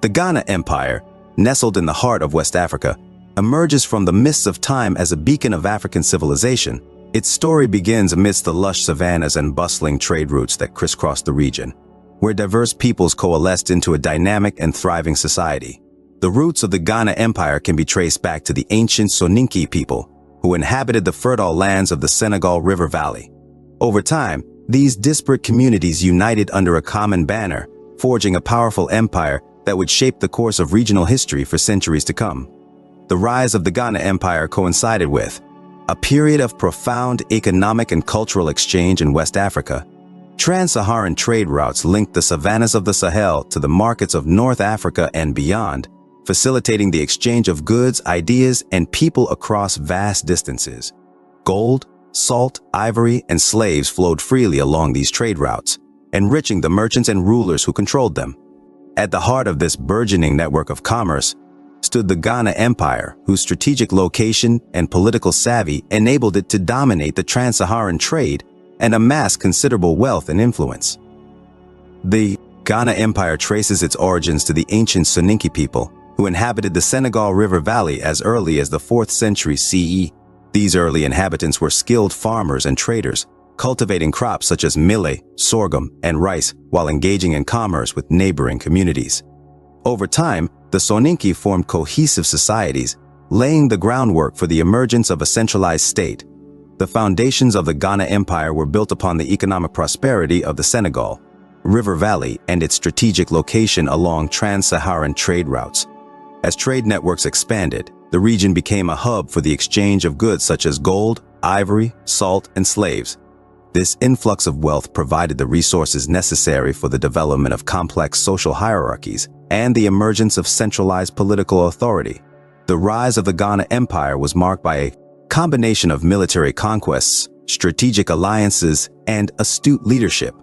The Ghana Empire, nestled in the heart of West Africa, emerges from the mists of time as a beacon of African civilization. Its story begins amidst the lush savannas and bustling trade routes that crisscross the region, where diverse peoples coalesced into a dynamic and thriving society. The roots of the Ghana Empire can be traced back to the ancient Soninke people, who inhabited the fertile lands of the Senegal River Valley. Over time, these disparate communities united under a common banner, forging a powerful empire that would shape the course of regional history for centuries to come. The rise of the Ghana Empire coincided with a period of profound economic and cultural exchange in West Africa. Trans-Saharan trade routes linked the savannas of the Sahel to the markets of North Africa and beyond, facilitating the exchange of goods, ideas, and people across vast distances. Gold, salt, ivory, and slaves flowed freely along these trade routes, enriching the merchants and rulers who controlled them. At the heart of this burgeoning network of commerce stood the Ghana Empire, whose strategic location and political savvy enabled it to dominate the trans-Saharan trade and amass considerable wealth and influence. The Ghana Empire traces its origins to the ancient Soninke people, who inhabited the Senegal River Valley as early as the 4th century CE. These early inhabitants were skilled farmers and traders, cultivating crops such as millet, sorghum, and rice while engaging in commerce with neighboring communities. Over time, the Soninke formed cohesive societies, laying the groundwork for the emergence of a centralized state. The foundations of the Ghana Empire were built upon the economic prosperity of the Senegal River Valley and its strategic location along trans-Saharan trade routes. As trade networks expanded, the region became a hub for the exchange of goods such as gold, ivory, salt, and slaves. This influx of wealth provided the resources necessary for the development of complex social hierarchies and the emergence of centralized political authority. The rise of the Ghana Empire was marked by a combination of military conquests, strategic alliances, and astute leadership.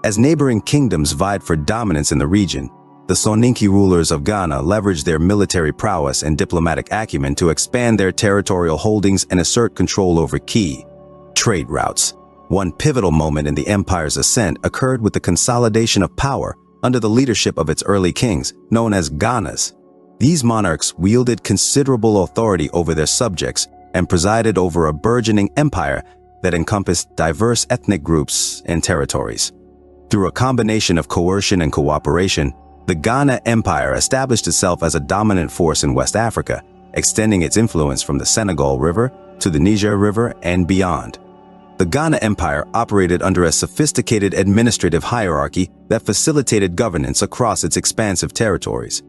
As neighboring kingdoms vied for dominance in the region, the Soninke rulers of Ghana leveraged their military prowess and diplomatic acumen to expand their territorial holdings and assert control over key trade routes. One pivotal moment in the empire's ascent occurred with the consolidation of power under the leadership of its early kings, known as Ghanas. These monarchs wielded considerable authority over their subjects and presided over a burgeoning empire that encompassed diverse ethnic groups and territories. Through a combination of coercion and cooperation, the Ghana Empire established itself as a dominant force in West Africa, extending its influence from the Senegal River to the Niger River and beyond. The Ghana Empire operated under a sophisticated administrative hierarchy that facilitated governance across its expansive territories.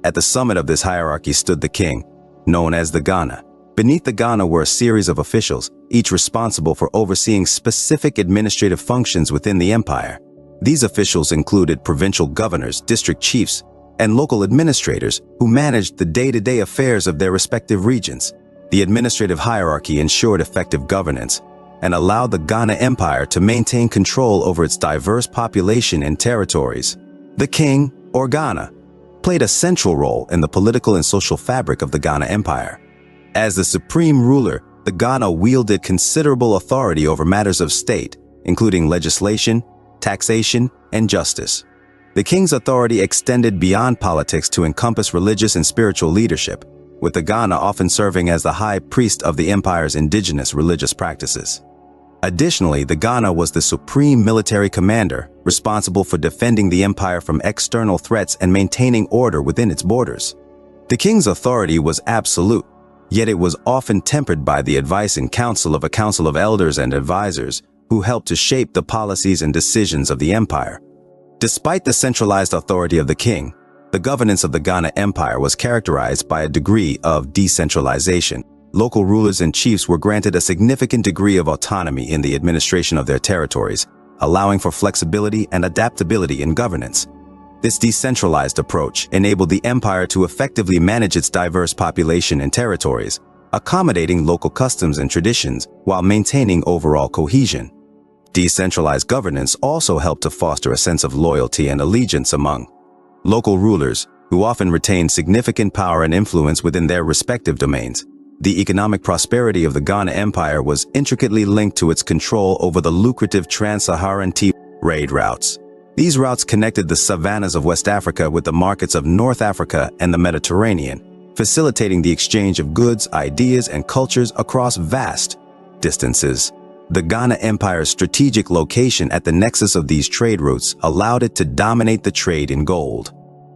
At the summit of this hierarchy stood the king, known as the Ghana. Beneath the Ghana were a series of officials, each responsible for overseeing specific administrative functions within the empire. These officials included provincial governors, district chiefs, and local administrators who managed the day-to-day affairs of their respective regions. The administrative hierarchy ensured effective governance and allowed the Ghana Empire to maintain control over its diverse population and territories. The king, or Ghana, played a central role in the political and social fabric of the Ghana Empire. As the supreme ruler, the Ghana wielded considerable authority over matters of state, including legislation, taxation, and justice. The king's authority extended beyond politics to encompass religious and spiritual leadership, with the Ghana often serving as the high priest of the empire's indigenous religious practices. Additionally, the Ghana was the supreme military commander, responsible for defending the empire from external threats and maintaining order within its borders. The king's authority was absolute, yet it was often tempered by the advice and counsel of a council of elders and advisors who helped to shape the policies and decisions of the empire. Despite the centralized authority of the king, the governance of the Ghana Empire was characterized by a degree of decentralization. Local rulers and chiefs were granted a significant degree of autonomy in the administration of their territories, allowing for flexibility and adaptability in governance. This decentralized approach enabled the empire to effectively manage its diverse population and territories, accommodating local customs and traditions while maintaining overall cohesion. Decentralized governance also helped to foster a sense of loyalty and allegiance among local rulers, who often retained significant power and influence within their respective domains. The economic prosperity of the Ghana Empire was intricately linked to its control over the lucrative trans-Saharan trade routes. These routes connected the savannas of West Africa with the markets of North Africa and the Mediterranean, facilitating the exchange of goods, ideas, and cultures across vast distances. The Ghana Empire's strategic location at the nexus of these trade routes allowed it to dominate the trade in gold,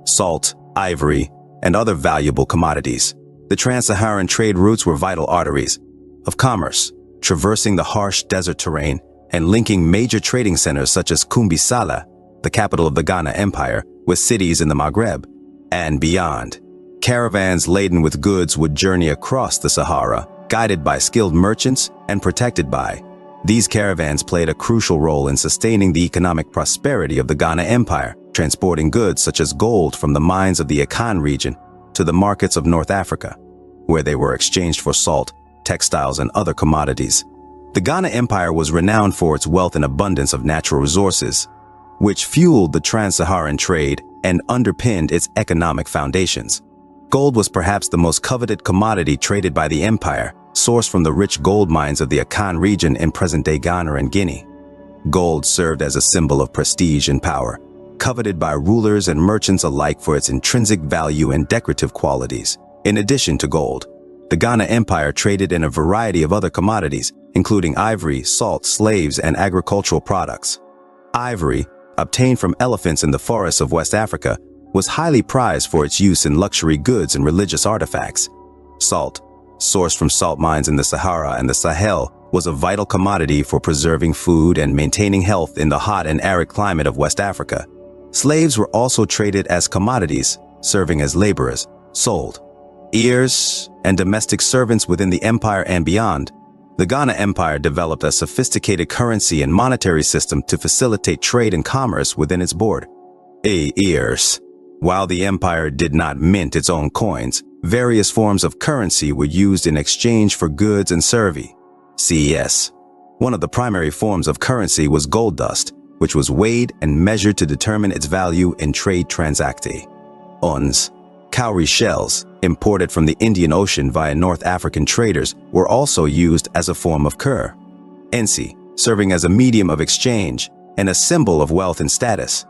salt, ivory, and other valuable commodities. The trans-Saharan trade routes were vital arteries of commerce, traversing the harsh desert terrain and linking major trading centers such as Kumbisala, the capital of the Ghana Empire, with cities in the Maghreb and beyond. Caravans laden with goods would journey across the Sahara, guided by skilled merchants and protected by. These caravans played a crucial role in sustaining the economic prosperity of the Ghana Empire, transporting goods such as gold from the mines of the Akan region to the markets of North Africa, where they were exchanged for salt, textiles, and other commodities. The Ghana Empire was renowned for its wealth and abundance of natural resources, which fueled the trans-Saharan trade and underpinned its economic foundations. Gold was perhaps the most coveted commodity traded by the empire, sourced from the rich gold mines of the Akan region in present-day Ghana and Guinea. Gold served as a symbol of prestige and power, coveted by rulers and merchants alike for its intrinsic value and decorative qualities. In addition to gold, the Ghana Empire traded in a variety of other commodities, including ivory, salt, slaves, and agricultural products. Ivory, obtained from elephants in the forests of West Africa, was highly prized for its use in luxury goods and religious artifacts. Salt, sourced from salt mines in the Sahara and the Sahel, was a vital commodity for preserving food and maintaining health in the hot and arid climate of West Africa. Slaves were also traded as commodities, serving as laborers, sold. Heirs and domestic servants within the empire and beyond. The Ghana Empire developed a sophisticated currency and monetary system to facilitate trade and commerce within its board. Heirs. While the empire did not mint its own coins, various forms of currency were used in exchange for goods and services. One of the primary forms of currency was gold dust, which was weighed and measured to determine its value in trade transactions. Cowrie shells, imported from the Indian Ocean via North African traders, were also used as a form of currency, serving as a medium of exchange and a symbol of wealth and status.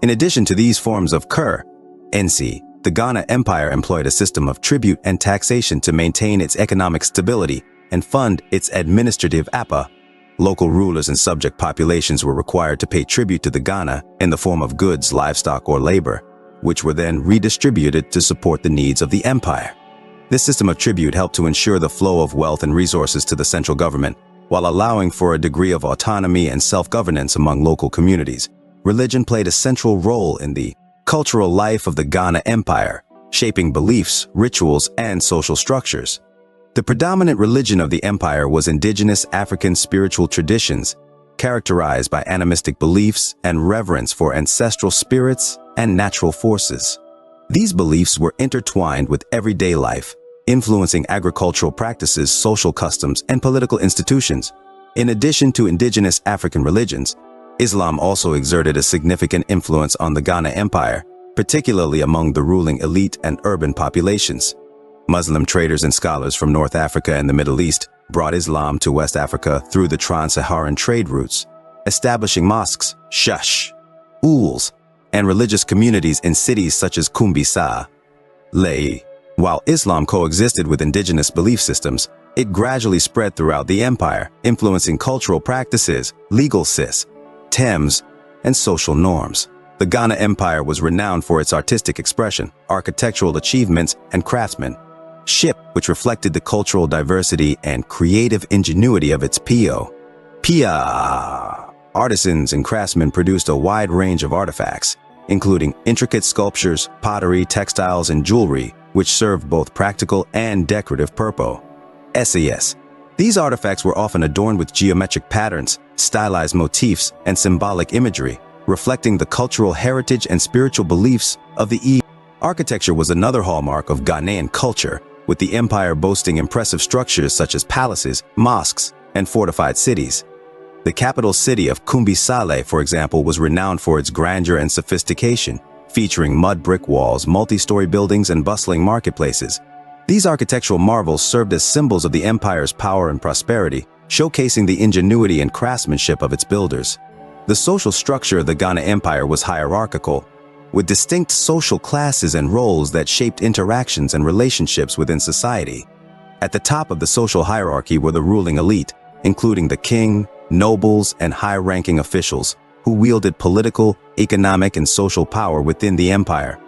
In addition to these forms of currency, the Ghana Empire employed a system of tribute and taxation to maintain its economic stability and fund its administrative apparatus. Local rulers and subject populations were required to pay tribute to the Ghana in the form of goods, livestock, or labor, which were then redistributed to support the needs of the empire. This system of tribute helped to ensure the flow of wealth and resources to the central government, while allowing for a degree of autonomy and self-governance among local communities. Religion played a central role in the cultural life of the Ghana Empire, shaping beliefs, rituals, and social structures. The predominant religion of the empire was indigenous African spiritual traditions, characterized by animistic beliefs and reverence for ancestral spirits and natural forces. These beliefs were intertwined with everyday life, influencing agricultural practices, social customs, and political institutions. In addition to indigenous African religions, Islam also exerted a significant influence on the Ghana Empire, particularly among the ruling elite and urban populations. Muslim traders and scholars from North Africa and the Middle East brought Islam to West Africa through the trans-Saharan trade routes, establishing mosques, schools, and religious communities in cities such as Kumbisala. While Islam coexisted with indigenous belief systems, it gradually spread throughout the empire, influencing cultural practices, legal systems, and social norms. The Ghana Empire was renowned for its artistic expression, architectural achievements, and craftsmanship, which reflected the cultural diversity and creative ingenuity of its people. Artisans and craftsmen produced a wide range of artifacts, including intricate sculptures, pottery, textiles, and jewelry, which served both practical and decorative purposes. These artifacts were often adorned with geometric patterns, stylized motifs, and symbolic imagery, reflecting the cultural heritage and spiritual beliefs of the Architecture was another hallmark of Ghanaian culture, with the empire boasting impressive structures such as palaces, mosques, and fortified cities. The capital city of Kumbisala, for example, was renowned for its grandeur and sophistication, featuring mud brick walls, multi-story buildings, and bustling marketplaces. These architectural marvels served as symbols of the empire's power and prosperity, showcasing the ingenuity and craftsmanship of its builders. The social structure of the Ghana Empire was hierarchical, with distinct social classes and roles that shaped interactions and relationships within society. At the top of the social hierarchy were the ruling elite, including the king, nobles, and high-ranking officials, who wielded political, economic, and social power within the empire.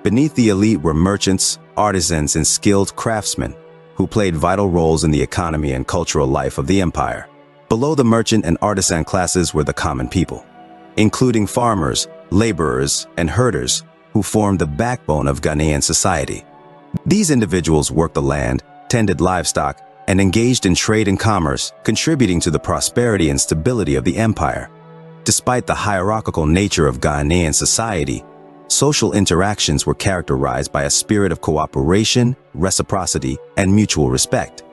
Beneath the elite were merchants, artisans, and skilled craftsmen, who played vital roles in the economy and cultural life of the empire. Below the merchant and artisan classes were the common people, including farmers, laborers, and herders, who formed the backbone of Ghanaian society. These individuals worked the land, tended livestock, and engaged in trade and commerce, contributing to the prosperity and stability of the empire. Despite the hierarchical nature of Ghanaian society, social interactions were characterized by a spirit of cooperation, reciprocity, and mutual respect,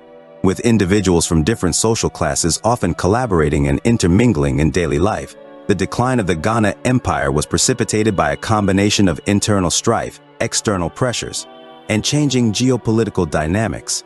with individuals from different social classes often collaborating and intermingling in daily life. The decline of the Ghana Empire was precipitated by a combination of internal strife, external pressures, and changing geopolitical dynamics.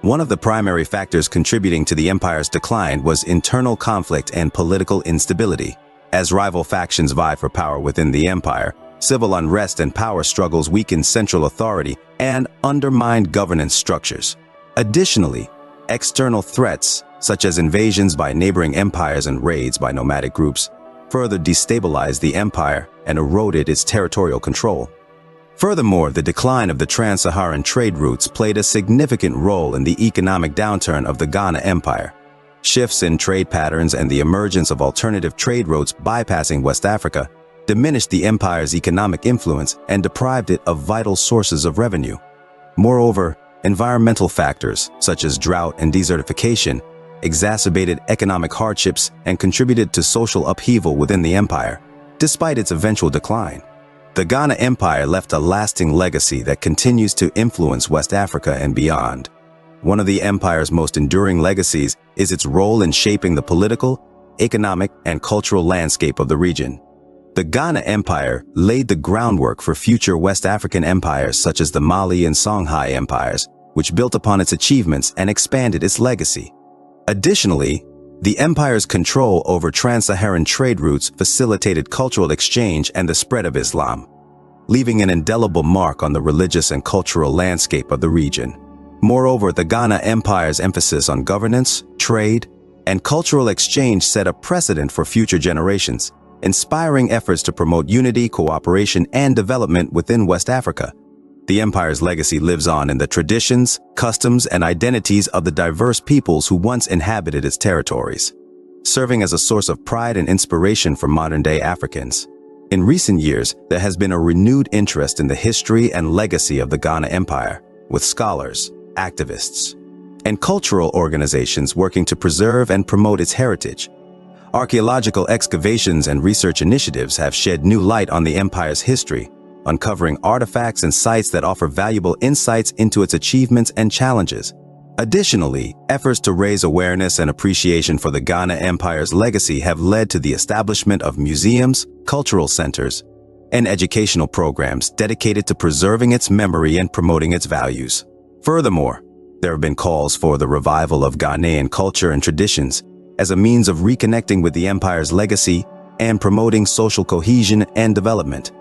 One of the primary factors contributing to the empire's decline was internal conflict and political instability. As rival factions vied for power within the empire, civil unrest and power struggles weakened central authority and undermined governance structures. Additionally, external threats, such as invasions by neighboring empires and raids by nomadic groups, further destabilized the empire and eroded its territorial control. Furthermore, the decline of the trans-Saharan trade routes played a significant role in the economic downturn of the Ghana Empire. Shifts in trade patterns and the emergence of alternative trade routes bypassing West Africa diminished the empire's economic influence and deprived it of vital sources of revenue. Moreover, environmental factors, such as drought and desertification, exacerbated economic hardships and contributed to social upheaval within the empire. Despite its eventual decline, the Ghana Empire left a lasting legacy that continues to influence West Africa and beyond. One of the empire's most enduring legacies is its role in shaping the political, economic, and cultural landscape of the region. The Ghana Empire laid the groundwork for future West African empires such as the Mali and Songhai empires, which built upon its achievements and expanded its legacy. Additionally, the empire's control over trans-Saharan trade routes facilitated cultural exchange and the spread of Islam, leaving an indelible mark on the religious and cultural landscape of the region. Moreover, the Ghana Empire's emphasis on governance, trade, and cultural exchange set a precedent for future generations, inspiring efforts to promote unity, cooperation, and development within West Africa. The empire's legacy lives on in the traditions, customs, and identities of the diverse peoples who once inhabited its territories, serving as a source of pride and inspiration for modern-day Africans. In recent years, there has been a renewed interest in the history and legacy of the Ghana Empire, with scholars, activists, and cultural organizations working to preserve and promote its heritage. Archaeological excavations and research initiatives have shed new light on the empire's history, uncovering artifacts and sites that offer valuable insights into its achievements and challenges. Additionally, efforts to raise awareness and appreciation for the Ghana Empire's legacy have led to the establishment of museums, cultural centers, and educational programs dedicated to preserving its memory and promoting its values. Furthermore, there have been calls for the revival of Ghanaian culture and traditions as a means of reconnecting with the empire's legacy and promoting social cohesion and development.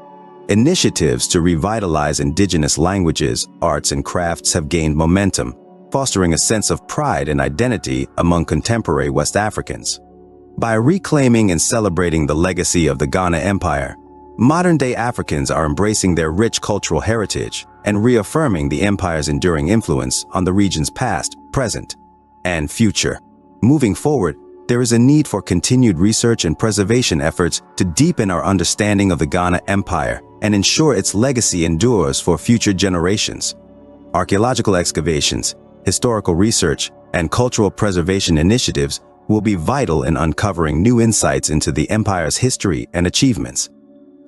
Initiatives to revitalize indigenous languages, arts, and crafts have gained momentum, fostering a sense of pride and identity among contemporary West Africans. By reclaiming and celebrating the legacy of the Ghana Empire, modern-day Africans are embracing their rich cultural heritage and reaffirming the empire's enduring influence on the region's past, present, and future. Moving forward, there is a need for continued research and preservation efforts to deepen our understanding of the Ghana Empire and ensure its legacy endures for future generations. Archaeological excavations, historical research, and cultural preservation initiatives will be vital in uncovering new insights into the empire's history and achievements.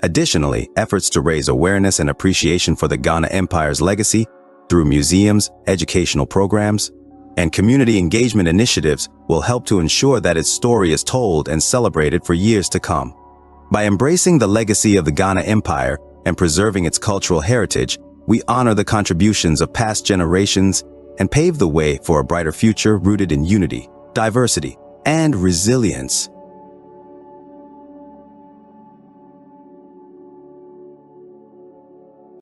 Additionally, efforts to raise awareness and appreciation for the Ghana Empire's legacy through museums, educational programs, and community engagement initiatives will help to ensure that its story is told and celebrated for years to come. By embracing the legacy of the Ghana Empire and preserving its cultural heritage, we honor the contributions of past generations and pave the way for a brighter future rooted in unity, diversity, and resilience.